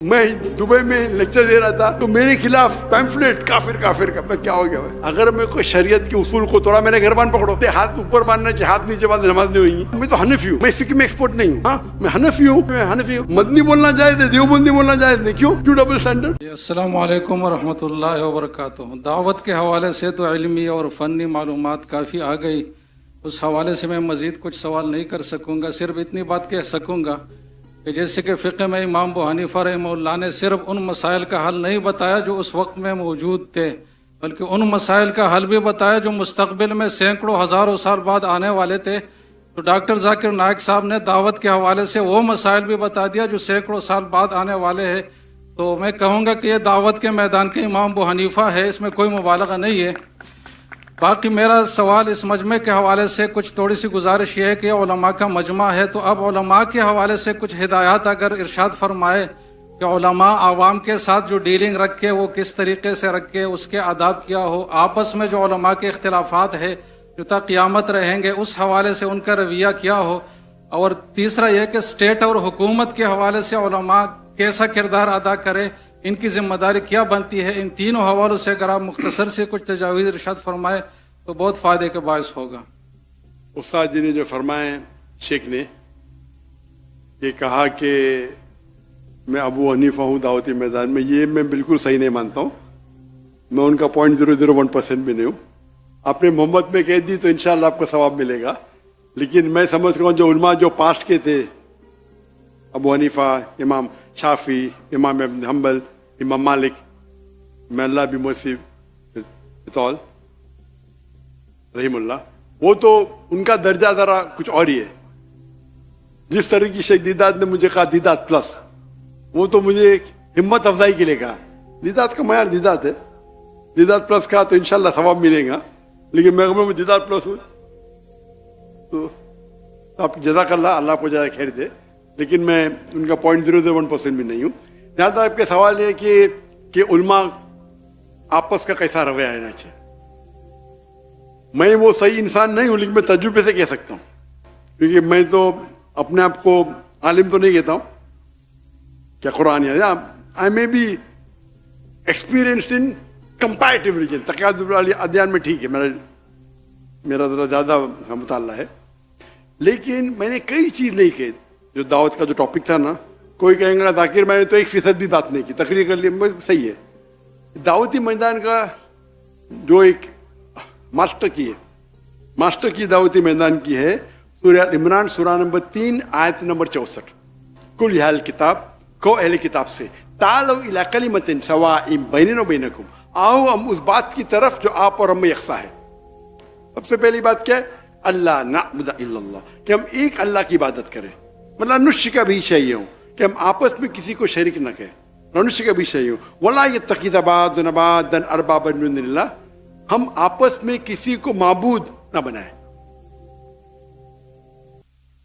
میں دبئی میں لیکچر دے رہا تھا تو میرے خلاف پیمفلیٹ کافر کافر کا. میں کیا ہو گیا بھائی؟ اگر میں کوئی شریعت کے اصول کو توڑا، میں نے گھربان پکڑو، ہاتھ اوپر باندھنا چاہیے، ہاتھ نیچے باندھ نماز نہیں ہوئی. میں تو حنفی ہوں، میں فقہ میں ایکسپرٹ نہیں ہوں. ہاں میں حنفی ہوں. مدنی بولنا جائز ہے، دیوبندی بولنا جائز نہیں. کیوں ڈبل اسٹینڈرڈ؟ السلام علیکم ورحمۃ اللہ وبرکاتہ. دعوت کے حوالے سے تو علمی اور فنی معلومات کافی آ گئی. اس حوالے سے میں مزید کچھ سوال نہیں کر سکوں گا. صرف اتنی بات کہہ سکوں گا کہ جیسے کہ فقہ میں امام ابو حنیفہ رحمہ اللہ نے صرف ان مسائل کا حل نہیں بتایا جو اس وقت میں موجود تھے، بلکہ ان مسائل کا حل بھی بتایا جو مستقبل میں سینکڑوں ہزاروں سال بعد آنے والے تھے. تو ڈاکٹر ذاکر نائک صاحب نے دعوت کے حوالے سے وہ مسائل بھی بتا دیا جو سینکڑوں سال بعد آنے والے ہیں. تو میں کہوں گا کہ یہ دعوت کے میدان کے امام ابو حنیفہ ہے، اس میں کوئی مبالغہ نہیں ہے. باقی میرا سوال اس مجمع کے حوالے سے کچھ تھوڑی سی گزارش یہ ہے کہ علماء کا مجمع ہے، تو اب علماء کے حوالے سے کچھ ہدایات اگر ارشاد فرمائے کہ علماء عوام کے ساتھ جو ڈیلنگ رکھے وہ کس طریقے سے رکھے، اس کے آداب کیا ہو، آپس میں جو علماء کے اختلافات ہے جو تا قیامت رہیں گے اس حوالے سے ان کا رویہ کیا ہو. اور تیسرا یہ کہ اسٹیٹ اور حکومت کے حوالے سے علماء کیسا کردار ادا کرے، ان کی ذمہ داری کیا بنتی ہے. ان تینوں حوالوں سے اگر آپ مختصر سے کچھ تجاویز ارشاد فرمائے تو بہت فائدے کے باعث ہوگا. استاد جی نے جو فرمائے، شیخ نے یہ کہا کہ میں ابو حنیفہ ہوں دعوتی میدان میں، یہ میں بالکل صحیح نہیں مانتا ہوں. میں ان کا 0.001% بھی نہیں ہوں. آپ نے محمد میں کہہ دی تو انشاءاللہ آپ کو ثواب ملے گا، لیکن میں سمجھتا ہوں جو علماء جو پاسٹ کے تھے، ابو حنیفہ، امام شافعی، امام ابن حنبل، امام مالک، میں اللہ بھی موسیب بطول رحم اللہ، وہ تو ان کا درجہ ذرا کچھ اور ہی ہے. جس طرح کی شیخ دیدات نے مجھے کہا دیدات پلس، وہ تو مجھے ایک ہمت افزائی کے لیے کہا. دیدات کا معیار دیدات ہے، دیدات پلس کہا تو انشاءاللہ ثواب ملے گا، لیکن میں دیدات پلس ہوں تو آپ جزاک اللہ، اللہ کو زیادہ خیر دے، لیکن میں ان کا 0.001% بھی نہیں ہوں. جہاں تک آپ کے سوال ہے کہ علماء آپس کا کیسا رویہ رہنا چاہیے، میں وہ صحیح انسان نہیں ہوں، لیکن میں تجربے سے کہہ سکتا ہوں، کیونکہ میں تو اپنے آپ کو عالم تو نہیں کہتا ہوں. کیا قرآن ہے، I may be experienced in comparative religion, تقیید ادیان میں ٹھیک ہے، میرا ذرا زیادہ مطالعہ ہے، لیکن میں نے کئی چیز نہیں کہی. جو دعوت کا جو ٹاپک تھا نا، کوئی کہیں گا ذاکر میں نے تو 1% بھی بات نہیں کی، تقریر کر لی، صحیح ہے. دعوتی میدان کا جو ایک ماسٹر کی دعوتی میدان کی ہے سورہ عمران، سورہ نمبر 3 آیت نمبر 64. کل یا اہل کتاب، کو اہل کتاب سے، تعالوا الی کلمۃ سواء بیننا و بینکم، آؤ ہم اس بات کی طرف جو آپ اور ہم میں یکساں ہے. سب سے پہلی بات کیا ہے؟ اللہ نعبد الا اللہ، کہ ہم ایک اللہ کی عبادت کریں. مطلب نشرک بھی چاہیے ہوں کہ ہم آپس میں کسی کو شریک نہ کہیں، نشرک بھی چاہیے ہوں. ولا یتخذ بعضنا بعضا اربابا من دون اللہ، ہم آپس میں کسی کو معبود نہ بنائیں.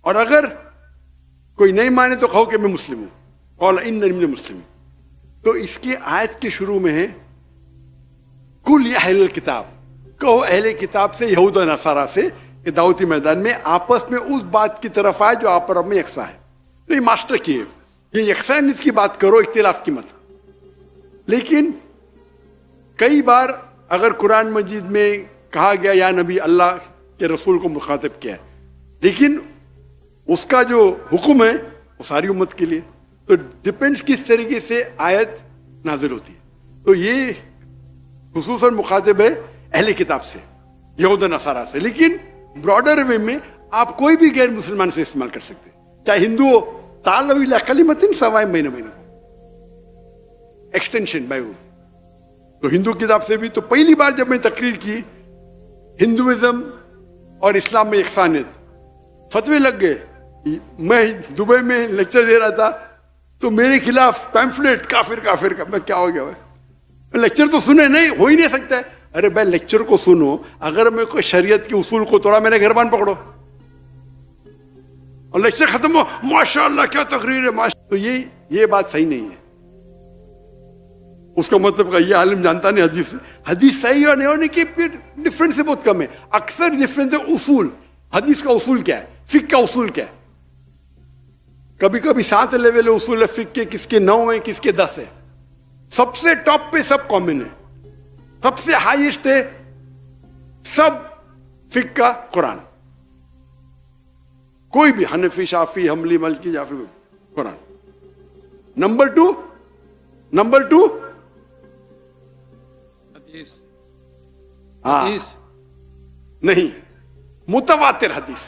اور اگر کوئی نہیں مانے تو کہو کہ میں مسلم ہوں، قال اننی من المسلمین. تو اس کی آیت کے شروع میں ہے کل یا اہل الکتاب، کہو اہل کتاب سے، یہود و نصارہ سے، کہ دعوتی میدان میں آپس میں اس بات کی طرف آئے جو آپ اور ہم میں یکساں ہے. تو یہ ماسٹر کی ہے، یہ یکسانیت کی بات کرو، اختلاف کی مت. لیکن کئی بار اگر قرآن مجید میں کہا گیا یا نبی، اللہ کے رسول کو مخاطب کیا ہے، لیکن اس کا جو حکم ہے وہ ساری امت کے لیے. تو ڈپینڈس کس طریقے سے آیت نازل ہوتی ہے. تو یہ خصوصاً مخاطب ہے اہل کتاب سے، یہود و نصارہ سے، لیکن براڈر وے میں آپ کوئی بھی غیر مسلمان سے استعمال کر سکتے، چاہے ہندو ہو. تعالوا الی کلمۃ سواء بیننا و بینکم، ایکسٹینشن بائی رول. تو ہندو کتاب سے بھی تو پہلی بار جب میں تقریر کی ہندوازم اور اسلام میں یکسانیت، فتوے لگ گئے. میں دبئی میں لیکچر دے رہا تھا تو میرے خلاف پیمفلیٹ کافر کافر کا. میں کیا ہو گیا بھائی؟ لیکچر تو سنے نہیں، ہو ہی نہیں سکتا ہے. ارے بھائی لیکچر کو سنو، اگر میں کوئی شریعت کے اصول کو توڑا، میں نے گھربان پکڑو اور لیکچر ختم ہو ماشاء اللہ کیا تقریر ہے، تو یہ بات صحیح نہیں ہے. اس کا مطلب یہ عالم جانتا نہیں حدیث صحیح اور نہیں ہونے کی ڈفرینس سے بہت کم ہے. اکثر ڈفرینس ہے اصول. حدیث کا اصول کیا ہے، فقہ کا اصول کیا ہے. کبھی کبھی 7 لیول اصول فقہ کے، کس کے 9 ہیں، کس کے 10 ہیں. سب سے ٹاپ پہ سب کامن ہے، سب سے ہائیسٹ ہے سب فقہ کا قرآن. کوئی بھی حنفی، شافی، حنبلی، مالکی یا پھر قرآن. نمبر 2 حدیث. ہاں حدیث نہیں، متواتر حدیث.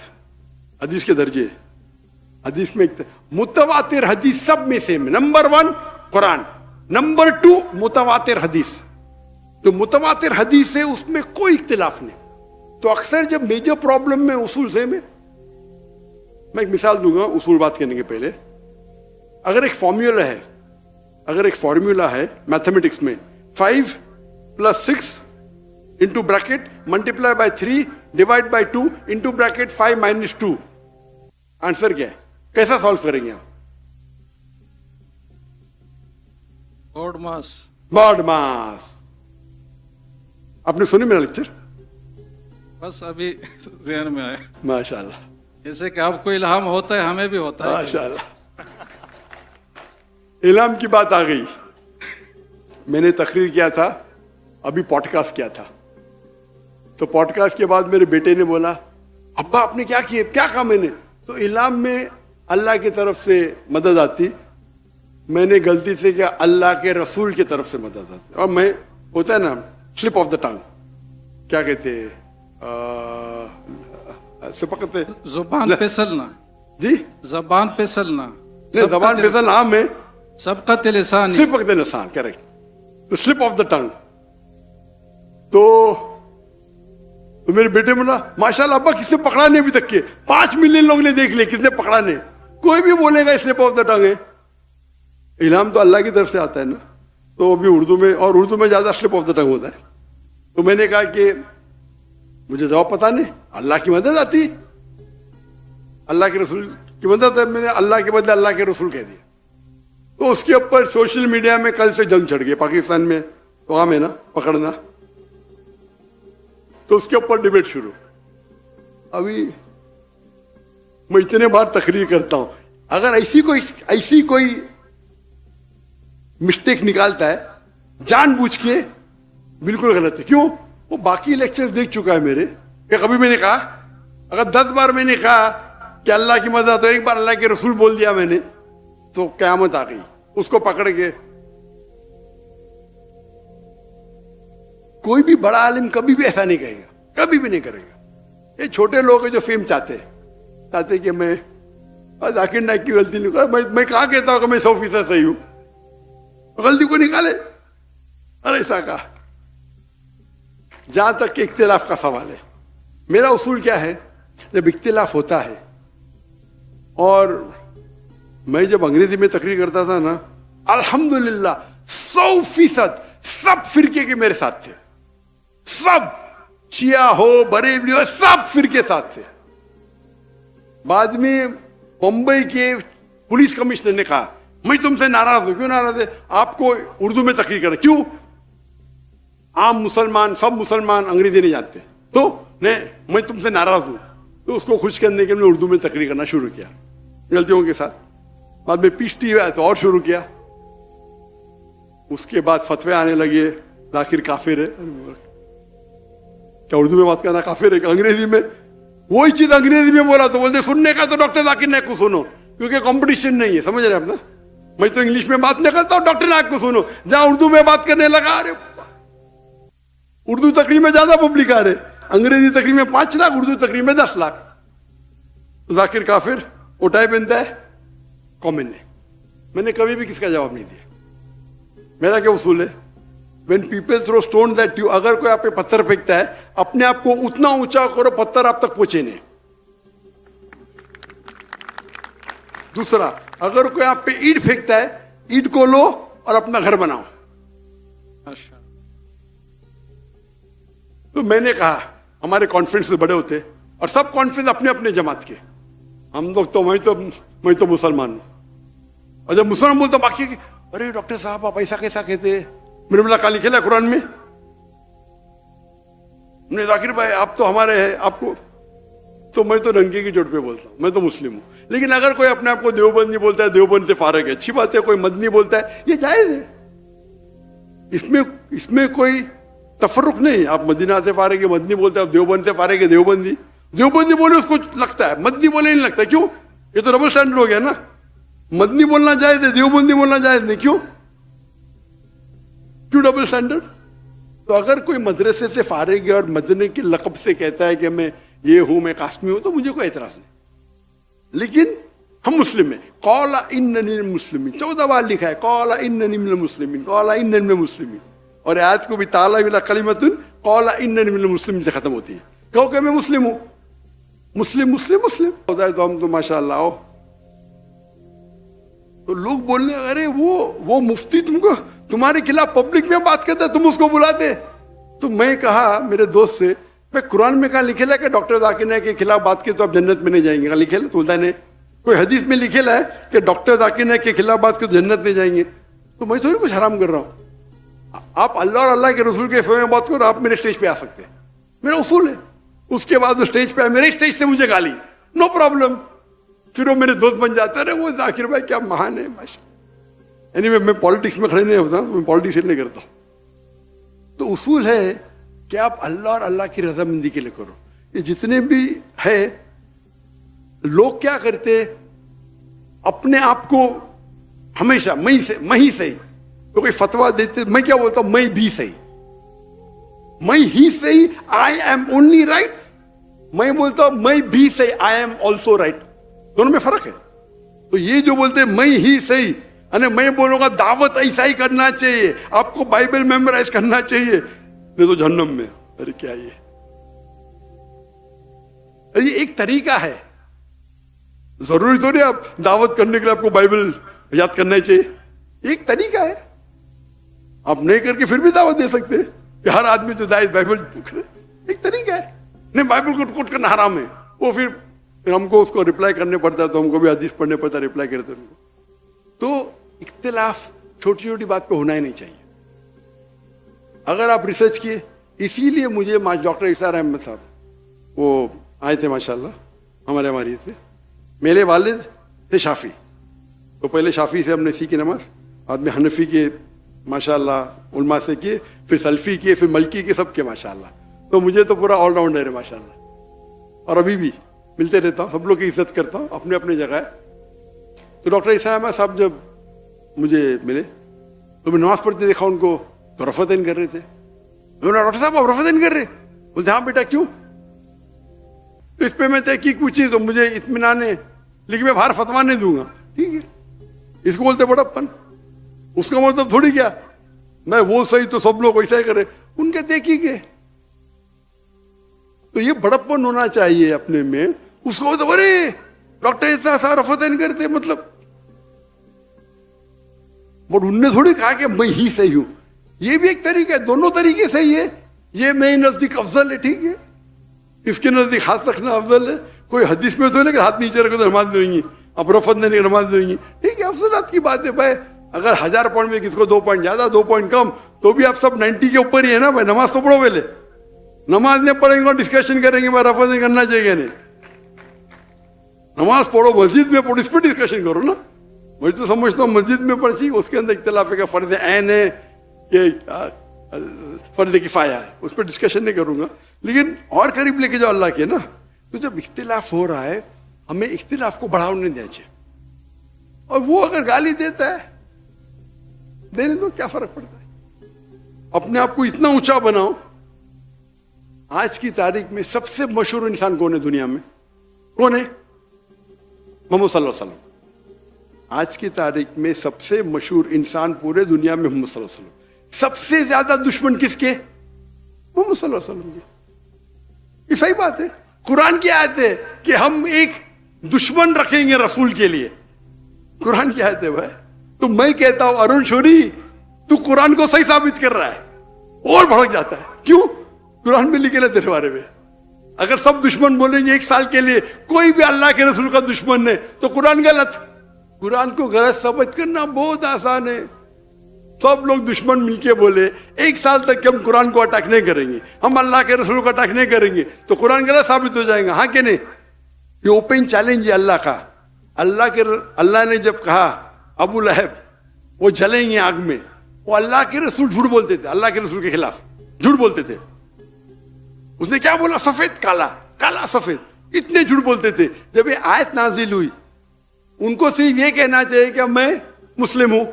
حدیث کے درجے، حدیث میں متواتر حدیث سب میں سے نمبر 1 قرآن، نمبر 2 متواتر حدیث. جو متواتر حدیث ہے اس میں کوئی اختلاف نہیں. تو اکثر جب میجر پرابلم میں اصول سے میں ایک مثال دوں گا اصول بات کرنے کے پہلے. اگر ایک فارمولا ہے میتھمیٹکس میں 5 + 6 into bracket multiply by 3 divide by 2 into bracket 5 - 2، answer کیا ہے؟ کیسا سالو کریں گے آپ؟ بارڈ ماس. آپ نے سنی میرا لیکچر؟ بس ابھی ذہن میں آیا. ماشاء اللہ، جیسے کہ آپ کو الہام ہوتا ہے ہمیں بھی ہوتا ہے. ماشاء اللہ. الہام کی بات آ گئی. میں نے تقریر کیا تھا، ابھی پوڈ کاسٹ کیا تھا. تو پوڈ کاسٹ کے بعد میرے بیٹے نے بولا ابا آپ نے کیا کیا؟ کیا کہا میں نے؟ تو الہام میں اللہ کی طرف سے مدد آتی، میں نے غلطی سے کیا اللہ کے رسول کی طرف سے مدد آتی. اور میں ہوتا ہے نا سلپ آف دا ٹنگ، کیا کہتے ہیں سپکتے، زبان پھسلنا. جی زبان پھسلنا. نہیں، زبان پھسل عام ہے، سبقت لسان. سپکت لسان، کریکٹ. تو سلپ آف دا ٹنگ. تو میرے بیٹے بولا ماشاءاللہ ابا کس نے پکڑا نہیں ابھی تک کے؟ 5 ملین لوگ نے دیکھ لے، کس نے پکڑا نہیں؟ کوئی بھی بولے گا سلپ آف دا ٹنگ ہے. الہام تو اللہ کی طرف سے آتا ہے نا. تو ابھی اردو میں، اور اردو میں زیادہ سلپ آف دا ٹنگ ہوتا ہے. تو میں نے کہا کہ مجھے جواب پتا نہیں، اللہ کی مدد آتی، اللہ کے رسول کی مدد ہے. میں نے اللہ کے بدلے اللہ کے رسول کہہ دیا. تو اس کے اوپر سوشل میڈیا میں کل سے جنگ چھڑ گئی. پاکستان میں تو عام ہے نا پکڑنا. تو اس کے اوپر ڈیبیٹ شروع. ابھی میں اتنے بار تقریر کرتا ہوں، اگر ایسی کوئی مسٹیک نکالتا ہے جان بوجھ کے، بالکل غلط ہے. کیوں؟ وہ باقی لیکچر دیکھ چکا ہے میرے. کہ کبھی میں نے کہا، اگر 10 بار میں نے کہا کہ اللہ کی مدد، تو ایک بار اللہ کے رسول بول دیا میں نے، تو قیامت آ گئی. اس کو پکڑ کے کوئی بھی بڑا عالم کبھی بھی ایسا نہیں کہے گا، کبھی بھی نہیں کرے گا. یہ چھوٹے لوگ ہیں جو فیم چاہتے کہ میں ذاکر نائک کی غلطی نہیں کرتا. میں کہاں کہتا ہوں کہ میں 100% صحیح ہوں؟ غلطی کو نکالے. اور ایسا کہا. جہاں تک کہ اختلاف کا سوال ہے، میرا اصول کیا ہے؟ جب اختلاف ہوتا ہے، اور میں جب انگریزی میں تقریر کرتا تھا نا، الحمدللہ 100% سب فرقے کے میرے ساتھ تھے. سب، شیعہ ہو، بریلوی ہو، سب فرقے ساتھ تھے. بعد میں ممبئی کے پولیس کمشنر نے کہا میں تم سے ناراض ہوں. کیوں ناراض ہے؟ آپ کو اردو میں تقریر کرنا. کیوں؟ عام مسلمان، سب مسلمان انگریزی نہیں جانتے. تو نہیں، میں تم سے ناراض ہوں. تو اس کو خوش کرنے کے لیے اردو میں تقریر کرنا شروع کیا، غلطیوں کے ساتھ. بعد میں پیشتی ہوا تو اور شروع کیا. اس کے بعد فتوے آنے لگے، ذاکر کافر ہے. کیا اردو میں بات کرنا کافر ہے کہ انگریزی میں؟ وہی چیز انگریزی میں بولا تو بولتے سننے کا تو ڈاکٹر ذاکر نائک کو سنو، کیونکہ کمپٹیشن نہیں ہے. سمجھ رہے ہیں آپ نا؟ میں تو انگلش میں بات نہیں کرتا ہوں، ڈاکٹر نائک کو سنو. جہاں اردو میں بات کرنے لگا، ارے اردو تقریر میں زیادہ پبلک آ رہے، انگریزی تقریر میں 5 لاکھ، اردو تقریر میں 10 لاکھ. ذاکر کافر اٹھائے پہنتا ہے، کامن ہے. میں نے کبھی بھی کس کا جواب نہیں دیا. میرا کیا اصول ہے؟ when people throw stones at you، اگر کوئی آپ پہ پتھر پھینکتا ہے، اپنے آپ کو اتنا اونچا کرو پتھر آپ تک پہنچے نہیں. دوسرا، اگر کوئی آپ پہ اینٹ پھینکتا ہے، اینٹ کو لو اور اپنا گھر بناؤ. تو میں نے کہا ہمارے کانفرنس بڑے ہوتے اور سب کانفرنس اپنے اپنے جماعت کے. ہم لوگ تو میں تو مسلمان ہوں. اور جب مسلمان بولتا باقی کہ ارے ڈاکٹر صاحب آپ ایسا کیسا کہتے ہیں؟ میں نے بولا کہاں لکھا ہے قرآن میں؟ ذاکر بھائی آپ تو ہمارے ہیں، آپ کو تو میں تو ننگے کی چوٹ پہ بولتا ہوں، میں تو مسلم ہوں. لیکن اگر کوئی اپنے آپ کو دیوبندی بولتا ہے، دیوبند سے فارغ ہے، اچھی بات ہے. کوئی مدنی بولتا ہے، یہ جائز ہے. اس میں کوئی تفرق نہیں. آپ مدینہ سے فارغ ہے مدنی بولتے ہیں، آپ دیوبند سے فارغ ہے دیوبندی. دیوبندی بولے اس کو لگتا ہے، مدنی بولے نہیں لگتا. کیوں؟ یہ تو ڈبل اسٹینڈرڈ ہو گیا نا. مدنی بولنا جائز ہے، دیوبندی بولنا جائز نہیں. کیوں ڈبل اسٹینڈرڈ؟ تو اگر کوئی مدرسے سے فارغ ہے اور مدنی کے لقب سے کہتا ہے کہ میں یہ ہوں، میں قاسمی ہوں، تو مجھے کوئی اعتراض نہیں. لیکن ہم مسلم ہیں. قال اننی من المسلمین 14 بار لکھا ہے، قال اننی من المسلمین، قال اننی من المسلمین. اور آیت کو بھی تعالی ولا کلمۃ قال اننی من المسلمین سے ختم ہوتی ہے. کہو کہ میں مسلم ہوں. مسلم ہوتا ہے تو ہم تو ماشاء اللہ ہو. تو لوگ بولنے ارے وہ مفتی تم کو تمہارے خلاف پبلک میں بات کرتا ہے، تم اس کو بلاتے. تو میں کہا میرے دوست سے، میں قرآن میں کہاں لکھے لا کہ ڈاکٹر ذاکر نائک کے خلاف بات کی تو آپ جنت میں نہیں جائیں گے؟ کہاں لکھے لا؟ تو بولتا نہیں. کوئی حدیث میں لکھے لا ہے کہ ڈاکٹر ذاکر نائک کے خلاف بات کی تو جنت میں جائیں گے؟ تو میں تھوڑی کچھ حرام کر رہا ہوں. آپ اللہ اور اللہ کے رسول کے فیو میں بات کرو، آپ میرے اسٹیج پہ آ سکتے ہیں، میرا اصول ہے. اس کے بعد وہ اسٹیج پہ میرے اسٹیج سے مجھے گالی، نو پرابلم. پھر وہ میرے دوست بن جاتا ہے، وہ ذاکر بھائی کیا مہان ہے ماشاء. یعنی میں پالیٹکس میں کھڑے نہیں ہوتا، میں پالیٹکس نہیں کرتا. تو اصول ہے کہ آپ اللہ اور اللہ کی رضامندی کے لیے کرو. یہ جتنے بھی ہے لوگ کیا کرتے، اپنے آپ کو ہمیشہ میں ہی صحیح. تو کوئی فتویٰ دیتے، میں کیا بولتا ہوں، میں بھی صحیح، میں ہی صحیح، آئی ایم اونلی رائٹ. میں بولتا ہوں میں بھی صحیح، آئی ایم آلسو رائٹ. دونوں میں فرق ہے. تو یہ جو بولتے ہیں میں ہی صحیح، میں بولوں گا دعوت ایسا ہی کرنا چاہیے، آپ کو بائبل میمورائز کرنا چاہیے، نہیں تو جہنم میں. ارے کیا یہ ایک طریقہ ہے. ضروری تو نہیں آپ دعوت کرنے کے لیے آپ کو بائبل یاد کرنا چاہیے. ایک طریقہ ہے. آپ نہیں کر کے پھر بھی دعوت دے سکتے کہ ہر آدمی جو داعی بائبل کرے. ایک طریقہ ہے. نہیں بائبل کو کوٹ کرنا حرام ہے. وہ پھر ہم کو اس کو ریپلائی کرنے پڑتا ہے، تو ہم کو بھی حدیث پڑھنے پڑتا ہے ریپلائی کرتے ان کو. تو اختلاف چھوٹی چھوٹی بات پہ ہونا ہی نہیں چاہیے. اگر آپ ریسرچ کیے، اسی لیے مجھے ڈاکٹر اسار احمد صاحب وہ آئے تھے ماشاءاللہ ہمارے تھے. میرے والد تھے شافی، تو پہلے شافی سے ہم نے سیکھی نماز، بعد میں حنفی کے ماشاءاللہ علماء سے کیے، پھر سلفی کیے، پھر ملکی کے، سب کے ماشاءاللہ. تو مجھے تو پورا آل راؤنڈر ہے ماشاءاللہ. اور ابھی بھی ملتے رہتا ہوں، سب لوگ کی عزت کرتا ہوں، اپنے اپنے جگہ ہے. تو ڈاکٹر اسار احمد صاحب جب مجھے ملے تو میں نماز پڑھتے دیکھا ان کو، تو رفعتین کر رہے تھے. ڈاکٹر صاحب آپ رفعتین کر رہے؟ بولتے ہاں بیٹا کیوں؟ تو اس پہ میں تحقیق پوچھی تو مجھے اطمینان ہے، لیکن میں باہر فتوا نہیں دوں گا. ٹھیک ہے، اس کو بولتے بڑپن. اس کا مطلب تھوڑی کیا میں وہ صحیح تو سب لوگ ویسا ہی کرے، ان کے تحقیق ہے. تو یہ بڑپن ہونا چاہیے اپنے میں. اس کو بولتے ارے ڈاکٹر ایسا رفعتین کرتے، مطلب بٹ ان نے تھوڑی کہا کہ میں ہی صحیح ہوں. یہ بھی ایک طریقہ ہے، دونوں طریقے صحیح ہے. یہ میرے نزدیک افضل ہے، ٹھیک ہے، اس کے نزدیک ہاتھ رکھنا افضل ہے. کوئی حدیث میں تو نہیں کہ ہاتھ نیچے رکھو تو نماز دیں گی، اب رفعت نہیں نماز دیں گی. ٹھیک ہے، افضلات کی بات ہے بھائی. اگر 1000 پوائنٹ میں کس کو 2 پوائنٹ زیادہ 2 پوائنٹ کم، تو بھی آپ سب 90 کے اوپر ہی ہے نا بھائی. نماز تو پڑھو پہلے. نماز نہیں پڑھیں گے اور ڈسکشن کریں گے بھائی رفعت نہیں کرنا چاہیے. نہیں، نماز پڑھو، مسجد میں پڑھو، اس پہ ڈسکشن کرو نا. میں تو سمجھتا ہوں مسجد میں پڑھی، اس کے اندر اختلاف ہے کہ فرض عین ہے کہ فرض کفایہ ہے، اس پہ ڈسکشن نہیں کروں گا. لیکن اور قریب لے کے جاؤ اللہ کے نا. تو جب اختلاف ہو رہا ہے ہمیں اختلاف کو بڑھاوا نہیں دینا چاہیے. اور وہ اگر گالی دیتا ہے دینے دو، کیا فرق پڑتا ہے. اپنے آپ کو اتنا اونچا بناؤ. آج کی تاریخ میں سب سے مشہور انسان کون ہے دنیا میں؟ کون ہے؟ محمد صلی اللہ علیہ وسلم. آج کی تاریخ میں سب سے مشہور انسان پورے دنیا میں محمد صلی اللہ علیہ وسلم. سب سے زیادہ دشمن کس کے؟ محمد صلی اللہ علیہ وسلم. یہ صحیح بات ہے. قرآن کی آیت ہے کہ ہم ایک دشمن رکھیں گے رسول کے لیے. قرآن کی آیت ہے بھائی. تو میں کہتا ہوں ارون شوری تو قرآن کو صحیح ثابت کر رہا ہے اور بھڑک جاتا ہے. کیوں؟ قرآن میں لکھے تیرے بارے میں. اگر سب دشمن بولیں گے 1 سال کے لیے کوئی بھی اللہ کے رسول کا دشمن ہے تو قرآن غلط. قرآن کو غلط ثابت کرنا بہت آسان ہے. سب لوگ دشمن مل کے بولے 1 سال تک کہ ہم قرآن کو اٹیک نہیں کریں گے، ہم اللہ کے رسول کو اٹیک نہیں کریں گے، تو قرآن غلط ثابت ہو جائے گا. ہاں کہ نہیں؟ یہ اوپن چیلنج ہے اللہ کا. اللہ نے جب کہا ابو لہب وہ جلیں گے آگ میں, وہ اللہ کے رسول جھوٹ بولتے تھے, اللہ کے رسول کے خلاف جھوٹ بولتے تھے. اس نے کیا بولا؟ سفید کالا, کالا سفید, اتنے جھوٹ بولتے تھے. جب یہ آیت نازل ہوئی, ان کو صرف یہ کہنا چاہیے کہ میں مسلم ہوں,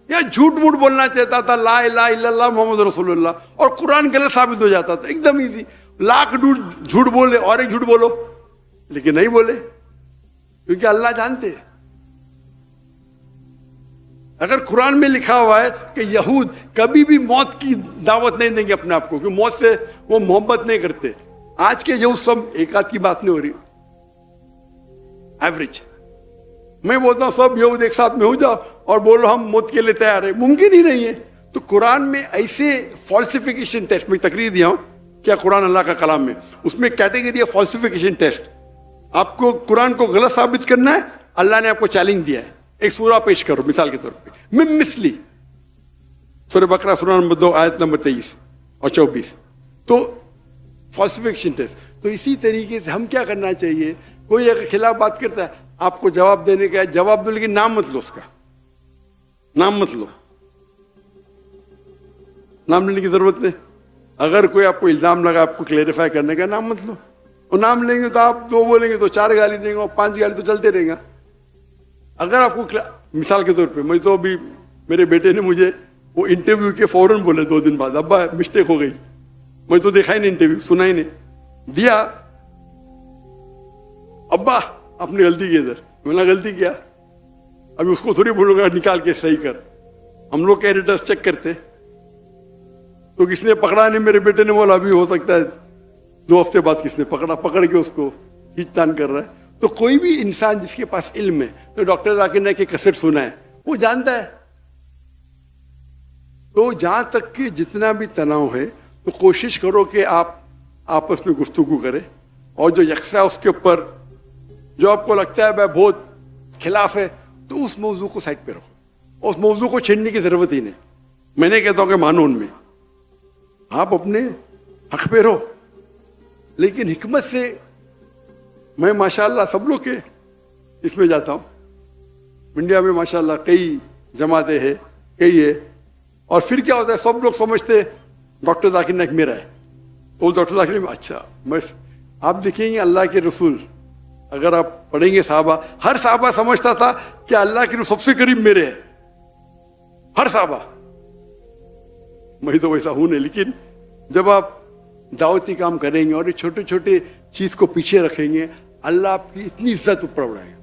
یا جھوٹ موٹ بولنا چاہتا تھا لا الہ الا اللہ محمد رسول اللہ, اور قرآن غلط ثابت ہو جاتا تھا. ایک دم ایزی, لاکھ جھوٹ بولے اور ایک جھوٹ بولو, لیکن نہیں بولے, کیونکہ اللہ جانتے ہیں. اگر قرآن میں لکھا ہوا ہے کہ یہود کبھی بھی موت کی دعوت نہیں دیں گے اپنے آپ کو, کہ موت سے وہ محبت نہیں کرتے. آج کے یہود سب ایک آدھ کی بات نہیں ہو رہی, ایوریج. میں بولتا ہوں سب یہود ایک ساتھ میں ہو جاؤ اور بولو ہم موت کے لیے تیار ہیں, ممکن ہی نہیں ہے. تو قرآن میں ایسے فالسیفیکیشن ٹیسٹ, میں تقریر دیا ہوں کیا قرآن اللہ کا کلام ہے, اس میں کیٹیگری ہے فالسیفیکیشن ٹیسٹ. آپ کو قرآن کو غلط ثابت کرنا ہے, اللہ نے آپ کو چیلنج دیا ہے, ایک سورہ پیش کرو مثال کے طور پہ, من مثلی, سورہ بقرہ سورہ نمبر 2 آیت نمبر 23 اور 24. تو فالسیفیکیشن ٹیسٹ. تو اسی طریقے سے ہم کیا کرنا چاہیے, کوئی اگر خلاف بات کرتا ہے آپ کو جواب دینے کا ہے, جواب دو, لیکن نام مت لو, اس کا نام مت لو, نام لینے کی ضرورت نہیں. اگر کوئی آپ کو الزام لگا آپ کو کلیریفائی کرنے کا, نام مت لو. اور نام لیں گے تو آپ 2 بولیں گے تو 4 گالی دیں گے, اور 5 گالی تو چلتے رہیں گا. اگر آپ کو مثال کے طور پہ, میں تو ابھی میرے بیٹے نے مجھے وہ انٹرویو کے فوراً بولے 2 دن بعد, ابا مسٹیک ہو گئی. میں تو دیکھا ہی نہیں انٹرویو, سنا ہی نہیں, دیا ابا آپ نے غلطی کی ادھر. میں نے غلطی کیا, ابھی اس کو تھوڑی بولوں گا نکال کے صحیح کر. ہم لوگ ایڈیٹرس چیک کرتے, تو کس نے پکڑا نہیں, میرے بیٹے نے بولا ابھی ہو سکتا ہے 2 ہفتے بعد کس نے پکڑا, پکڑ کے اس کو کھینچ تان کر رہا ہے. تو کوئی بھی انسان جس کے پاس علم ہے, تو ڈاکٹر ذاکر نائک کی کیسٹ سنا ہے, وہ جانتا ہے. تو جہاں تک کہ جتنا بھی تناؤ ہے تو کوشش کرو کہ آپ آپس میں گفتگو کریں, اور جو یکساں اس کے اوپر جو آپ کو لگتا ہے بہت خلاف ہے, تو اس موضوع کو سائڈ پہ رکھو, اس موضوع کو چھیڑنے کی ضرورت ہی نہیں. میں نہیں کہتا ہوں کہ مانو ان میں, آپ اپنے حق پہ رہو, لیکن حکمت سے. میں ماشاءاللہ سب لوگ کے اس میں جاتا ہوں, انڈیا میں ماشاءاللہ کئی جماعتیں ہیں, کئی ہے, اور پھر کیا ہوتا ہے سب لوگ سمجھتے ڈاکٹر ذاکر نائک میرا ہے, تو ڈاکٹر ذاکر نائک اچھا. میں آپ دیکھیں گے اللہ کے رسول, اگر آپ پڑھیں گے صحابہ, ہر صحابہ سمجھتا تھا کہ اللہ کے رسول سب سے قریب میرے ہے, ہر صحابہ. میں تو ویسا ہوں نہیں, لیکن جب آپ دعوتی کام کریں گے اور یہ چھوٹے چھوٹے چیز کو پیچھے رکھیں گے, اللہ آپ کی اتنی عزت اوپر بڑھائے گا,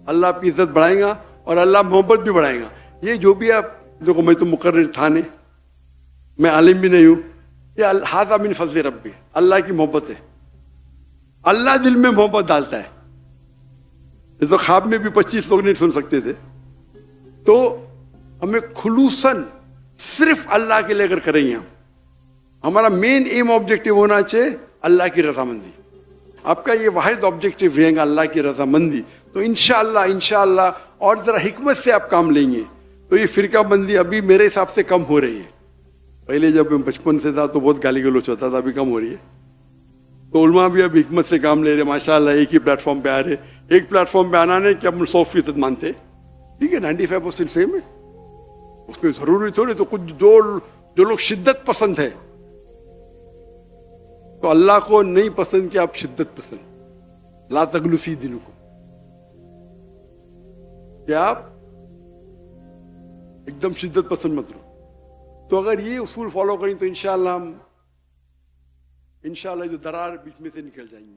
اللہ آپ کی عزت بڑھائے گا, اور اللہ محبت بھی بڑھائے گا. یہ جو بھی آپ دیکھو, میں تو مقرر تھا نہیں, میں عالم بھی نہیں ہوں, یہ ھذا من فضل ربی, اللہ کی محبت ہے. اللہ دل میں محبت ڈالتا ہے. یہ تو خواب میں بھی 25 لوگ نہیں سن سکتے تھے. تو ہمیں خلوصاً صرف اللہ کے لیے اگر کریں گے, ہمارا مین ایم آبجیکٹو ہونا چاہیے اللہ کی رضامندی. آپ کا یہ واحد آبجیکٹو رہے گا اللہ کی رضامندی, تو انشاءاللہ اور ذرا حکمت سے آپ کام لیں گے تو یہ فرقہ بندی ابھی میرے حساب سے کم ہو رہی ہے. پہلے جب میں بچپن سے تھا تو بہت گالی گلوچ ہوتا تھا, ابھی کم ہو رہی ہے. تو علماء بھی اب حکمت سے کام لے رہے ماشاءاللہ, ایک ہی پلیٹ فارم پہ آ رہے. ایک پلیٹ فارم پہ آنا نہیں کہ ہم 100% مانتے, ٹھیک ہے 95% سیم ہے, اس میں ضروری تھوڑی. تو کچھ جو لوگ شدت پسند ہے, تو اللہ کو نہیں پسند کہ آپ شدت پسند, لا تغلو فی دینکم, کہ آپ ایک دم شدت پسند مت رہو. تو اگر یہ اصول فالو کریں تو انشاءاللہ جو درار بیچ میں سے نکل جائیں گے.